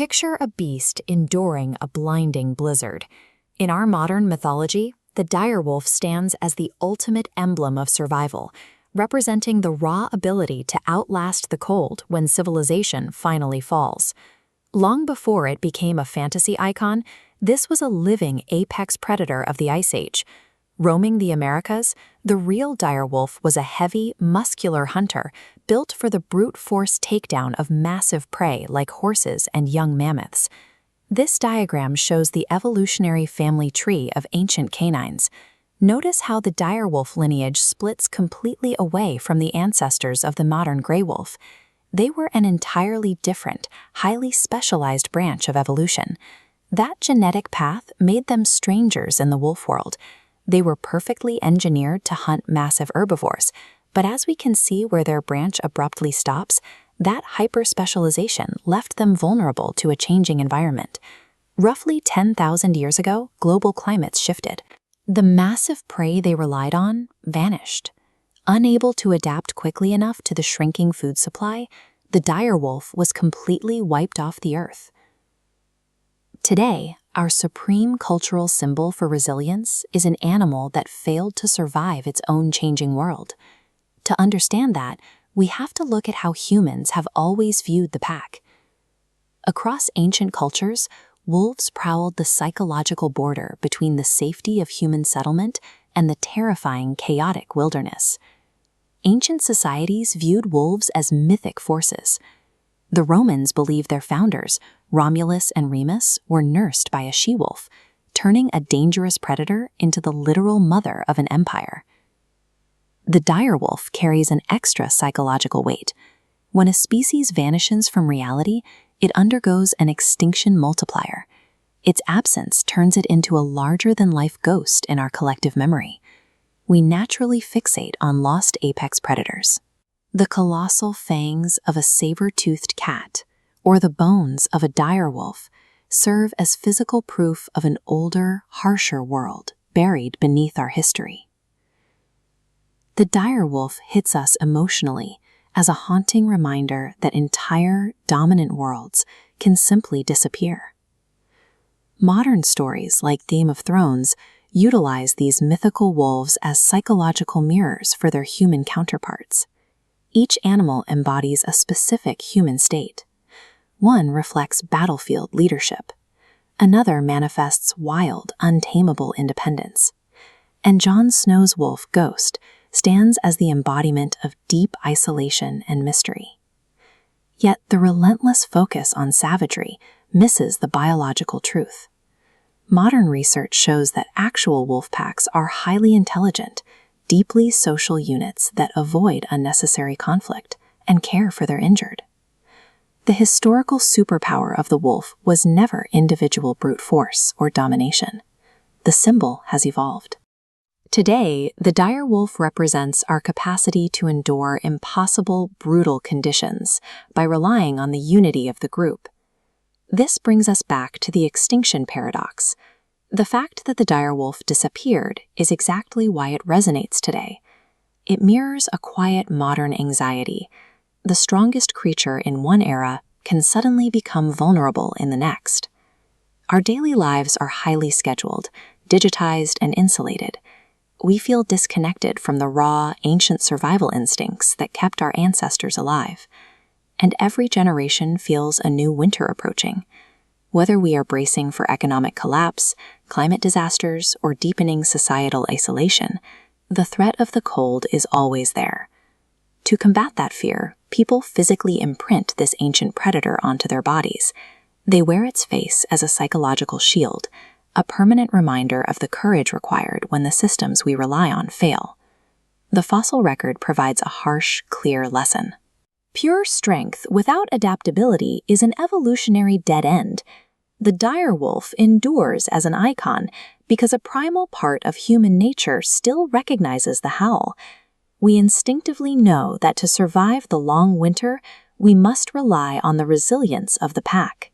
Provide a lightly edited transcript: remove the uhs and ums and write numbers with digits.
Picture a beast enduring a blinding blizzard. In our modern mythology, the direwolf stands as the ultimate emblem of survival, representing the raw ability to outlast the cold when civilization finally falls. Long before it became a fantasy icon, this was a living apex predator of the Ice Age. Roaming the Americas, the real direwolf was a heavy, muscular hunter built for the brute force takedown of massive prey like horses and young mammoths. This diagram shows the evolutionary family tree of ancient canines. Notice how the direwolf lineage splits completely away from the ancestors of the modern gray wolf. They were an entirely different, highly specialized branch of evolution. That genetic path made them strangers in the wolf world. They were perfectly engineered to hunt massive herbivores, but as we can see where their branch abruptly stops, that hyper-specialization left them vulnerable to a changing environment. Roughly 10,000 years ago, global climates shifted. The massive prey they relied on vanished. Unable to adapt quickly enough to the shrinking food supply, the direwolf was completely wiped off the earth. Today, our supreme cultural symbol for resilience is an animal that failed to survive its own changing world. To understand that, we have to look at how humans have always viewed the pack. Across ancient cultures, wolves prowled the psychological border between the safety of human settlement and the terrifying, chaotic wilderness. Ancient societies viewed wolves as mythic forces. The Romans believed their founders, Romulus and Remus, were nursed by a she-wolf, turning a dangerous predator into the literal mother of an empire. The direwolf carries an extra psychological weight. When a species vanishes from reality, it undergoes an extinction multiplier. Its absence turns it into a larger-than-life ghost in our collective memory. We naturally fixate on lost apex predators. The colossal fangs of a saber-toothed cat or the bones of a direwolf serve as physical proof of an older, harsher world buried beneath our history. The direwolf hits us emotionally as a haunting reminder that entire, dominant worlds can simply disappear. Modern stories like Game of Thrones utilize these mythical wolves as psychological mirrors for their human counterparts. Each animal embodies a specific human state. One reflects battlefield leadership. Another manifests wild, untamable independence. And Jon Snow's wolf, Ghost, stands as the embodiment of deep isolation and mystery. Yet the relentless focus on savagery misses the biological truth. Modern research shows that actual wolf packs are highly intelligent, deeply social units that avoid unnecessary conflict and care for their injured. The historical superpower of the wolf was never individual brute force or domination. The symbol has evolved. Today, the direwolf represents our capacity to endure impossible, brutal conditions by relying on the unity of the group. This brings us back to the extinction paradox. The fact that the direwolf disappeared is exactly why it resonates today. It mirrors a quiet modern anxiety. The strongest creature in one era can suddenly become vulnerable in the next. Our daily lives are highly scheduled, digitized, and insulated. We feel disconnected from the raw, ancient survival instincts that kept our ancestors alive. And every generation feels a new winter approaching. Whether we are bracing for economic collapse, climate disasters, or deepening societal isolation, the threat of the cold is always there. To combat that fear, people physically imprint this ancient predator onto their bodies. They wear its face as a psychological shield, a permanent reminder of the courage required when the systems we rely on fail. The fossil record provides a harsh, clear lesson. Pure strength without adaptability is an evolutionary dead end. The direwolf endures as an icon because a primal part of human nature still recognizes the howl. We instinctively know that to survive the long winter, we must rely on the resilience of the pack.